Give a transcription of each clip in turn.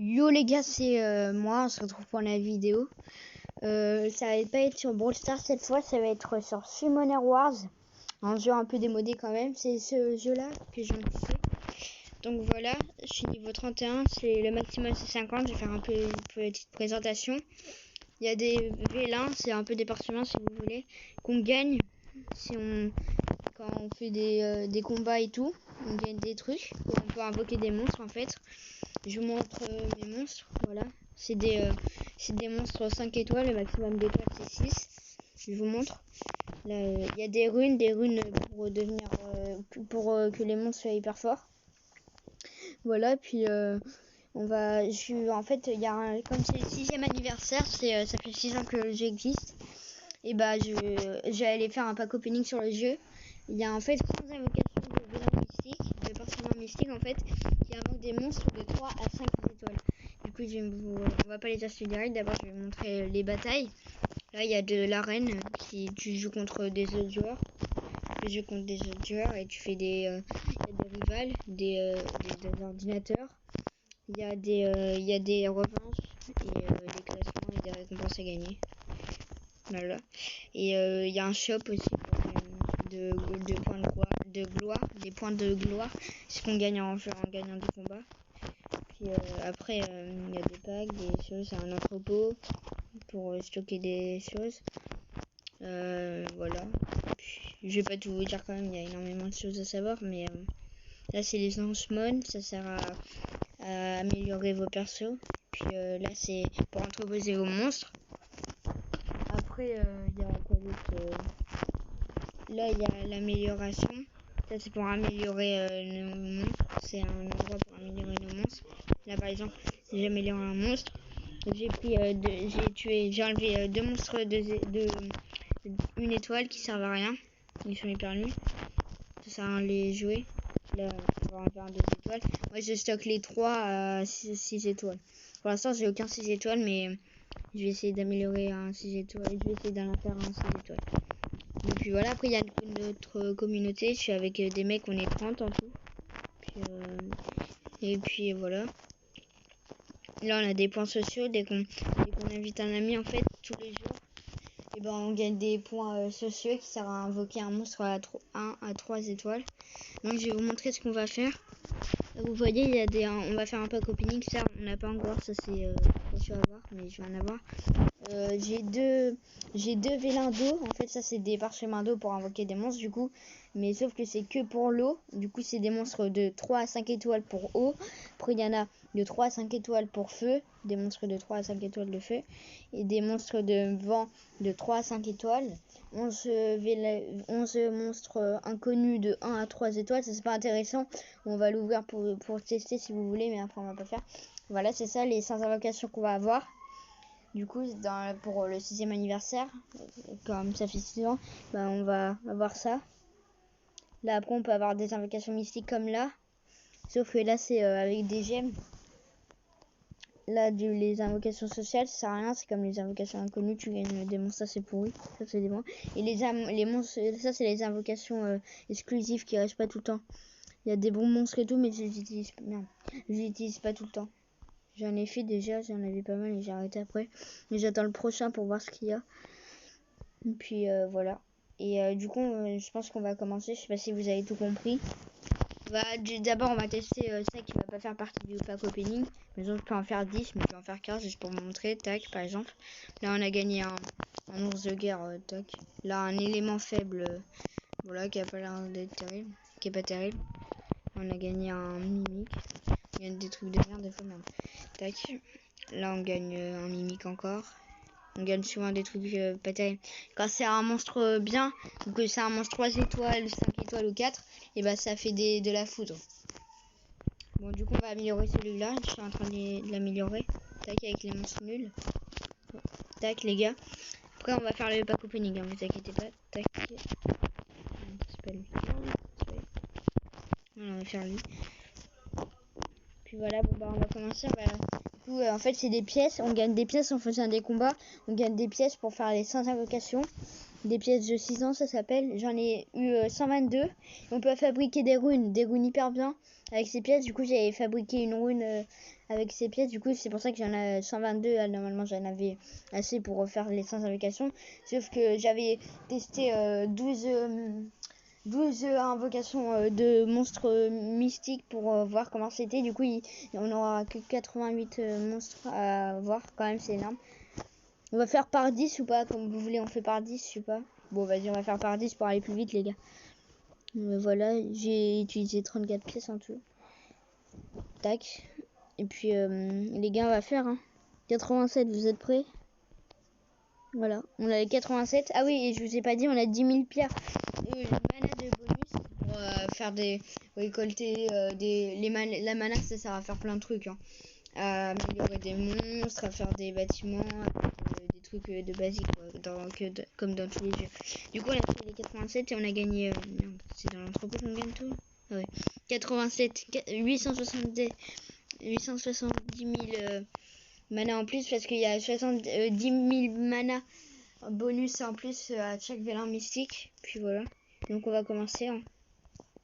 Yo les gars, c'est moi, on se retrouve pour la vidéo. Ça va pas être sur Brawl Stars cette fois, ça va être sur Summoner Wars. Un jeu un peu démodé quand même, c'est ce jeu là que j'ai kiffé. Donc voilà, je suis niveau 31, c'est le maximum c'est 50, je vais faire un peu une petite présentation. Il y a des vélins, c'est un peu des parchemins si vous voulez, qu'on gagne quand on fait des combats et tout, on gagne des trucs, et on peut invoquer des monstres en fait. Je vous montre mes monstres, voilà. C'est des monstres 5 étoiles, le maximum d'étoiles c'est 6. Je vous montre. Là, il y a des runes pour devenir que les monstres soient hyper forts. Voilà, puis en fait, il y a comme c'est le 6e anniversaire, ça fait 6 ans que le jeu existe. Et bah j'allais faire un pack opening sur le jeu. Il y a en fait 15 invocations de vélins mystiques, de parchemins mystiques en fait, qui invoquent des monstres de 3 à 5 étoiles. Du coup on va pas les acheter direct, d'abord je vais vous montrer les batailles. Là il y a de l'arène, tu joues contre des autres joueurs. Tu joues contre des autres joueurs et tu fais y a des rivales, des ordinateurs. Il y a des revanches et des classements et des récompenses à gagner. Voilà. Et il y a un shop aussi de points de gloire, des points de gloire, ce qu'on gagne en gagnant des combats. Puis après, il y a des packs, des choses, un entrepôt pour stocker des choses. Voilà. Puis, je vais pas tout vous dire quand même, il y a énormément de choses à savoir, mais là c'est les lancements, ça sert à améliorer vos persos. Puis là c'est pour entreposer vos monstres. Après, il y a quoi d'autre là, il y a l'amélioration. Ça, c'est pour améliorer nos monstres. C'est un endroit pour améliorer nos monstres. Là, par exemple, j'ai amélioré un monstre. J'ai enlevé 2 monstres de 1 étoile qui servent à rien. Ils sont hyper nuls. Ça sert à rien de les jouer. Là, on va en faire un 2 étoiles. Moi, je stocke les 3 à 6 étoiles. Pour l'instant, j'ai aucun 6 étoiles, mais je vais essayer d'améliorer un 6 étoiles. Je vais essayer d'en faire un 6 étoiles. Et puis voilà, après il y a notre communauté, je suis avec des mecs, on est 30 en tout. Et puis voilà. Là on a des points sociaux, dès qu'on invite un ami en fait, tous les jours, et ben on gagne des points sociaux qui servent à invoquer un monstre à 1 à 3 étoiles. Donc je vais vous montrer ce qu'on va faire. Vous voyez, on va faire un pack opening, ça on n'a pas encore, ça c'est je vais avoir, mais je vais en avoir. J'ai deux vélins d'eau. En fait, ça c'est des parchemins d'eau pour invoquer des monstres du coup. Mais sauf que c'est que pour l'eau. Du coup, c'est des monstres de 3 à 5 étoiles pour eau. Après, il y en a de 3 à 5 étoiles pour feu. Des monstres de 3 à 5 étoiles de feu. Et des monstres de vent de 3 à 5 étoiles. 11 monstres inconnus de 1 à 3 étoiles. Ça c'est pas intéressant. On va l'ouvrir pour tester si vous voulez. Mais après, on va pas faire. Voilà, c'est ça les 5 invocations qu'on va avoir. Du coup, pour le 6e anniversaire, comme ça fait 6 ans, bah, on va avoir ça. Là, après, on peut avoir des invocations mystiques comme là. Sauf que là, c'est avec des gemmes. Là, les invocations sociales, ça sert à rien. C'est comme les invocations inconnues. Tu gagnes des monstres, ça c'est pourri. Ça, c'est des bons. Et les monstres, ça, c'est les invocations exclusives qui restent pas tout le temps. Il y a des bons monstres et tout, mais je les utilise pas tout le temps. J'en ai fait déjà, j'en avais pas mal et j'ai arrêté après. Mais j'attends le prochain pour voir ce qu'il y a. Et puis voilà. Et du coup, je pense qu'on va commencer. Je sais pas si vous avez tout compris. D'abord, on va tester ça qui va pas faire partie du pack opening. Mais je peux en faire 10, mais je peux en faire 15 juste pour vous montrer. Tac, par exemple. Là, on a gagné un ours de guerre. Tac. Là, un élément faible. Voilà, qui a pas l'air d'être terrible. Qui est pas terrible. On a gagné un mimique. Il y a des trucs de merde des fois, merde. Tac. Là, on gagne un mimique encore. On gagne souvent des trucs pas terribles. Quand c'est un monstre bien, ou que c'est un monstre 3 étoiles, 5 étoiles ou 4, et bah ça fait de la foudre. Bon, du coup, on va améliorer celui-là. Je suis en train de l'améliorer. Tac, avec les monstres nuls. Tac, les gars. Après, on va faire le pack opening, hein, vous inquiétez pas. Tac. C'est pas lui. Voilà, on va faire lui. Puis voilà, bon bah on va commencer. Du coup, en fait, c'est des pièces. On gagne des pièces en faisant des combats. On gagne des pièces pour faire les 100 invocations. Des pièces de 6 ans, ça s'appelle. J'en ai eu 122. On peut fabriquer des runes hyper bien. avec ces pièces. Du coup, j'avais fabriqué une rune avec ces pièces. Du coup, c'est pour ça que j'en ai 122. Normalement, j'en avais assez pour refaire les 100 invocations. Sauf que j'avais testé 12 invocations de monstres mystiques pour voir comment c'était. Du coup, on n'aura que 88 monstres à voir. Quand même, c'est énorme. On va faire par 10 ou pas? Comme vous voulez, on fait par 10, je sais pas. Bon, vas-y, on va faire par 10 pour aller plus vite, les gars. Voilà, j'ai utilisé 34 pièces en tout. Tac. Et puis, les gars, on va faire. 87, vous êtes prêts? Voilà, on a les 87. Ah oui, et je vous ai pas dit, on a 10 000 pierres mana de bonus pour faire des récolter la mana, ça sert à faire plein de trucs. À améliorer des monstres, à faire des bâtiments, des trucs de basique, comme dans tous les jeux. Du coup, on a fait les 87 et on a gagné. Merde, c'est dans l'entrepôt qu'on gagne tout? Ah ouais. 87, 870 000 mana en plus parce qu'il y a 70 000 mana bonus en plus à chaque vélin mystique. Puis voilà. Donc on va commencer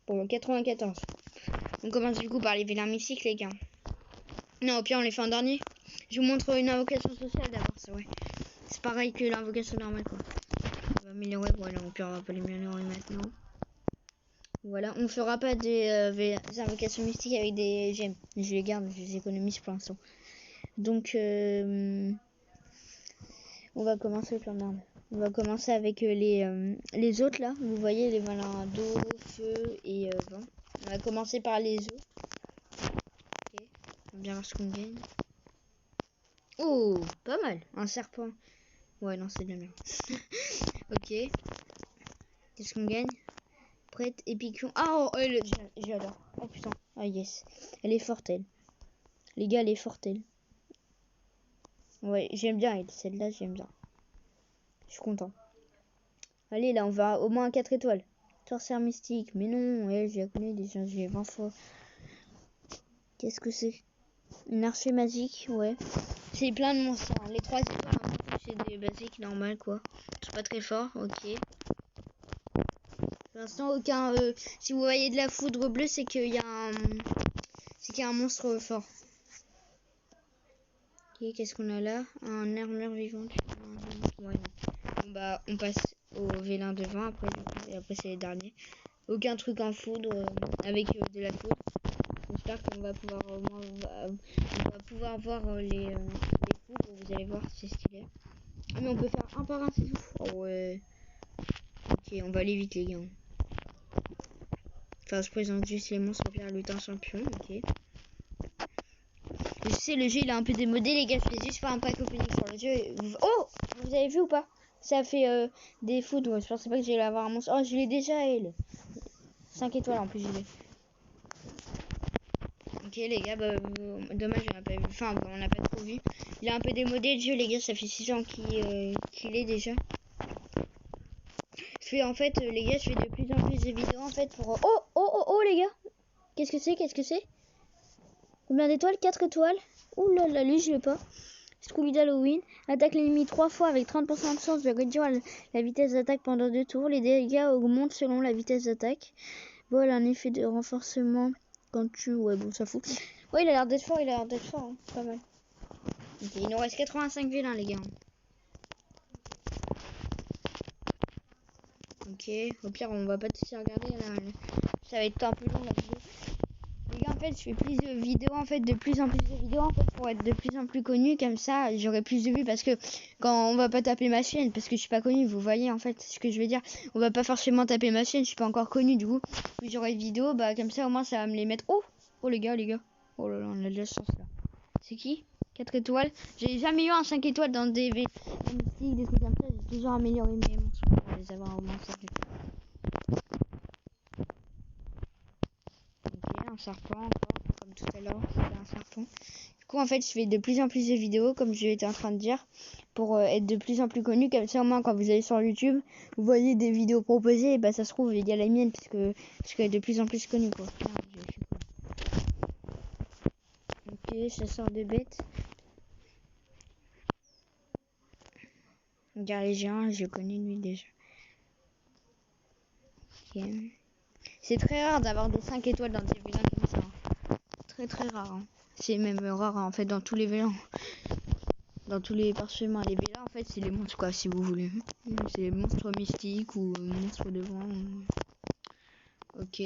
pour le 94. On commence du coup par les vélins mystiques, les gars. Non, au pire on les fait en dernier. Je vous montre une invocation sociale d'abord, c'est vrai. C'est pareil que l'invocation normale quoi. On va améliorer, voilà, au pire on va pas les améliorer maintenant. Voilà, on fera pas des invocations mystiques avec des gemmes. Je les garde, je les économise pour l'instant. Donc on va commencer par merde. On va commencer avec les autres là. Vous voyez les vélins d'eau, feu et vent. On va commencer par les eaux. Ok. On va bien voir ce qu'on gagne. Oh, pas mal. Un serpent. Ouais, non, c'est de la merde. Ok. Qu'est-ce qu'on gagne? Prête, épicuon. Ah, oh, j'adore. Oh putain. Ah, yes. Elle est forte, elle. Les gars, elle est forte, elle. Ouais, j'aime bien elle. Celle-là, j'aime bien. Je suis content. Allez, là, on va au moins 4 étoiles. Sorcière mystique. Mais non, elle, je la connais déjà. J'ai 20 fois. Qu'est-ce que c'est? Une archer magique, ouais. C'est plein de monstres. Les 3 étoiles, c'est des basiques normales, quoi. C'est pas très fort, ok. Pour l'instant, aucun. Si vous voyez de la foudre bleue, c'est qu'il y a un monstre fort. Ok, qu'est-ce qu'on a là? Un armure vivante. Ouais, non. Bon, bah, on passe au vélin de vent après, du coup, et après, c'est les derniers. Aucun truc en foudre avec de la foudre. J'espère qu'on va pouvoir on va pouvoir voir les foudres. Vous allez voir, c'est stylé. Ah, mais on peut faire un par un, c'est tout. Oh ouais. Ok, on va aller vite, les gars. Enfin, je présente juste les monstres pour lutin champion, ok. Je sais, le jeu il est un peu démodé, les gars. Je fais juste faire un pack opening sur le jeu. Oh, vous avez vu ou pas? Ça fait des foudres. Je pensais pas que j'allais avoir un monstre. Oh, je l'ai déjà, elle. 5 étoiles en plus, je l'ai. Ok, les gars, bah, dommage, on n'a pas vu. Enfin, on n'a pas trop vu. Il est un peu démodé le jeu, les gars. Ça fait 6 ans qu'il est déjà. En fait, les gars, je fais de plus en plus de vidéos en fait pour. Oh, les gars. Qu'est-ce que c'est? Qu'est-ce que c'est? Combien d'étoiles? 4 étoiles. Ouh là là, lui, je l'ai pas. Scooby d'Halloween. Attaque l'ennemi 3 fois avec 30% de chance de réduire la vitesse d'attaque pendant 2 tours. Les dégâts augmentent selon la vitesse d'attaque. Voilà un effet de renforcement quand tu. Ouais, bon, ça fout. Ouais, il a l'air d'être fort, hein. Pas mal. Ok, il nous reste 85 vélins, les gars. Ok, au pire, on va pas tous y regarder. Là. Ça va être un peu long la vidéo. Les gars, en fait, je fais plus de vidéos, en fait, de plus en plus de vidéos, en fait, pour être de plus en plus connu. Comme ça, j'aurai plus de vues parce que quand on va pas taper ma chaîne, parce que je suis pas connue, vous voyez, en fait, ce que je veux dire. On va pas forcément taper ma chaîne, je suis pas encore connue, du coup. Puis j'aurai une vidéo, bah, comme ça, au moins, ça va me les mettre. Oh, les gars. Oh là là, on a de la chance, là. C'est qui? 4 étoiles. J'ai jamais eu un 5 étoiles dans des mystiques, des trucs comme ça. J'ai toujours amélioré mes monstres pour les avoir au moins 5 étoiles. Ok, un serpent encore, comme tout à l'heure, c'était un serpent. Du coup, en fait, je fais de plus en plus de vidéos, comme je l'étais en train de dire, pour être de plus en plus connu. Comme ça, au moins, quand vous allez sur YouTube, vous voyez des vidéos proposées, et bah ça se trouve, il y a la mienne, parce que je suis de plus en plus connu, quoi. Ok, chasseur de bêtes. Regarde les géants, je connais lui déjà. Ok. C'est très rare d'avoir des 5 étoiles dans des vélins comme ça. très très rare. Hein. C'est même rare en fait dans tous les vélins. Dans tous les parchemins. Les vélins en fait c'est les monstres quoi si vous voulez. C'est les monstres mystiques ou monstres de vent. Ok.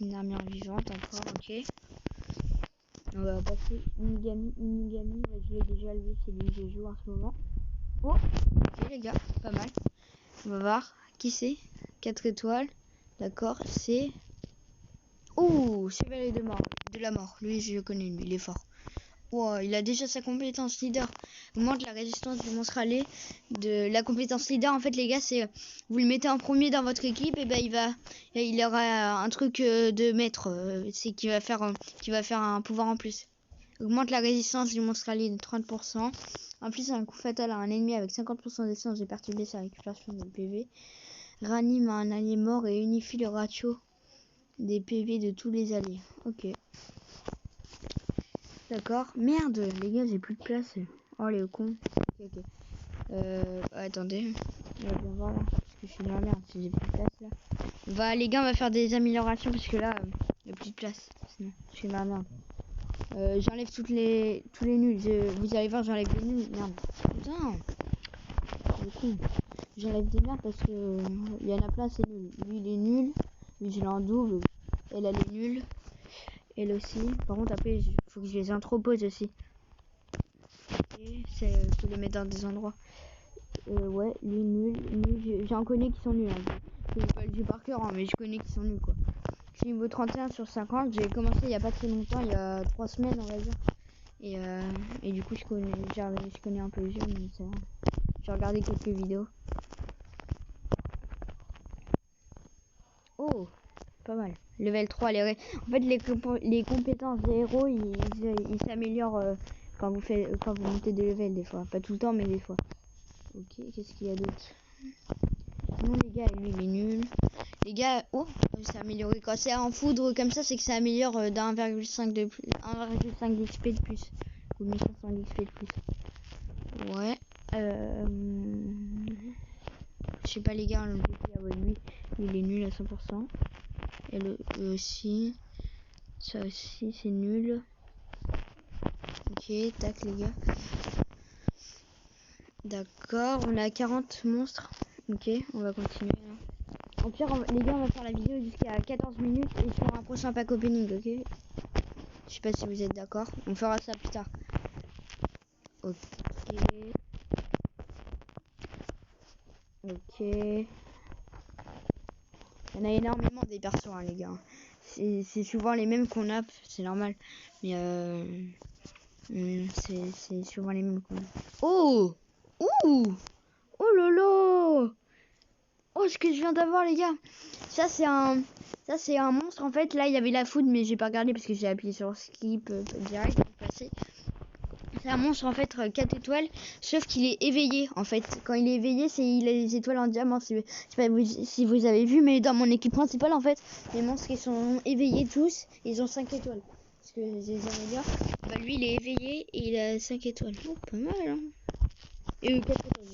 Une armure vivante encore, ok. On va passer Inugami. Bah, je l'ai déjà lu, c'est lui que je joue en ce moment. Oh, ok les gars, pas mal. On va voir qui c'est. 4 étoiles. D'accord, c'est... Oh, Chevalier de la mort. Lui, je le connais, lui, il est fort. Wow, il a déjà sa compétence leader. Augmente la résistance du monstre allié. De la compétence leader, en fait, les gars, c'est... Vous le mettez en premier dans votre équipe, et ben il aura un truc de maître. C'est qu'il va faire un pouvoir en plus. Augmente la résistance du monstre allié de 30%. En plus, un coup fatal à un ennemi avec 50% de chances de perturber sa récupération de PV. Ranime un allié mort et unifie le ratio des PV de tous les alliés. Ok. D'accord. Merde, les gars, j'ai plus de place. Oh, les cons. Ok. Attendez. On va bien voir là. Parce que je suis dans la merde si j'ai plus de place là. Les gars, on va faire des améliorations parce que là, il n'y a plus de place. Sinon, je suis dans la merde. J'enlève tous les nuls. Vous allez voir, j'enlève les nuls. Merde. Putain. Le con. J'enlève des merdes parce que il y en a plein, c'est nul. Lui, il est nul. Lui, je l'ai en double. Elle est nulle. Elle aussi. Par contre, après, il faut que je les entrepose aussi. C'est faut les mettre dans des endroits. Ouais, lui nul. J'en connais qui sont nuls. Hein. Je vais pas le dire par cœur, hein, mais je connais qui sont nuls quoi. Je suis niveau 31 sur 50. J'ai commencé il y a pas très longtemps, il y a 3 semaines on va dire. Et du coup je connais un peu le jeu, mais ça. J'ai regardé quelques vidéos. Oh, pas mal. Level 3, en fait les compétences des héros ils s'améliorent quand vous montez de level des fois. Pas tout le temps mais des fois. Ok, qu'est-ce qu'il y a d'autre? Sinon les gars, lui il est nul. Les gars, oh, c'est amélioré. Quand c'est en foudre comme ça, c'est que ça améliore d'1,5 de plus, 1,5 d'XP de plus. Ou 1500 d'XP de plus. Ouais. Je sais pas les gars, le GP, lui, il est nul à 100%. Et le aussi. Ça aussi, c'est nul. Ok, tac les gars. D'accord, on a 40 monstres. Ok, on va continuer. Au pire, les gars, on va faire la vidéo jusqu'à 14 minutes et sur un prochain pack opening, ok? Je sais pas si vous êtes d'accord. On fera ça plus tard. Ok. Ok. Il y en a énormément des persos, hein, les gars. C'est souvent les mêmes qu'on a, c'est normal. Mais c'est souvent les mêmes qu'on a. Oh! Ouh! Oh lolo! Oh, ce que je viens d'avoir, les gars! Ça, c'est un monstre. En fait, là, il y avait la foudre, mais j'ai pas regardé parce que j'ai appuyé sur skip direct pour passer. C'est un monstre, en fait, 4 étoiles, sauf qu'il est éveillé, en fait. Quand il est éveillé, il a les étoiles en diamant. Je sais pas si vous avez vu, mais dans mon équipe principale, en fait, les monstres, ils sont éveillés tous. Ils ont 5 étoiles. Parce que je les améliore. Bah, lui, il est éveillé et il a 5 étoiles. Oh, pas mal, hein. Et 4 étoiles.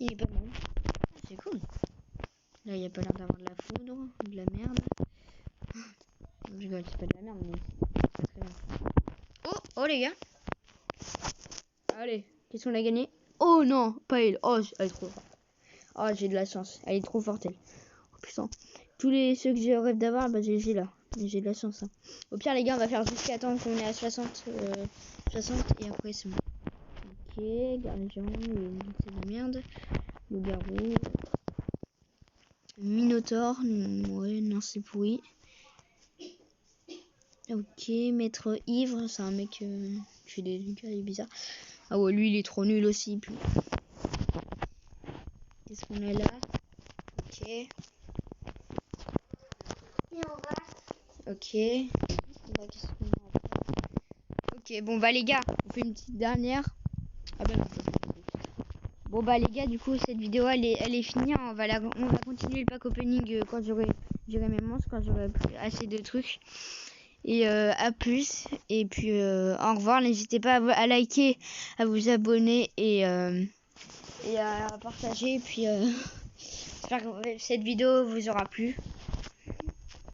Il est pas mal. Ah, c'est cool. Là, il n'y a pas l'air d'avoir de la foudre, de la merde. Je rigole, c'est pas de la merde, mais c'est très bien. Oh, les gars. Allez, qu'est-ce qu'on a gagné? Oh non, pas elle. Oh, elle est trop forte. Oh, j'ai de la chance. Elle est trop forte, elle. Oh putain. Tous ceux que je rêve d'avoir, bah j'ai là. J'ai de la chance. Hein. Au pire, les gars, on va faire jusqu'à temps qu'on est à 60 et après c'est bon. Ok, gardion, c'est de la merde. Loup-garou. Minotaure. Ouais, non, c'est pourri. Ok, maître ivre, c'est un mec qui fait des trucs bizarres. Ah ouais, lui il est trop nul aussi. Qu'est-ce qu'on a là? Ok. Ok. Bah, qu'est-ce qu'on a après? Ok, bon bah les gars, on fait une petite dernière. Ah bah non. Bon bah les gars, du coup cette vidéo elle est finie. On va continuer le pack opening quand j'aurai mes monstres, quand j'aurai assez de trucs. Et à plus. Et puis au revoir. N'hésitez pas à liker, à vous abonner et à partager. Et puis j'espère que cette vidéo vous aura plu.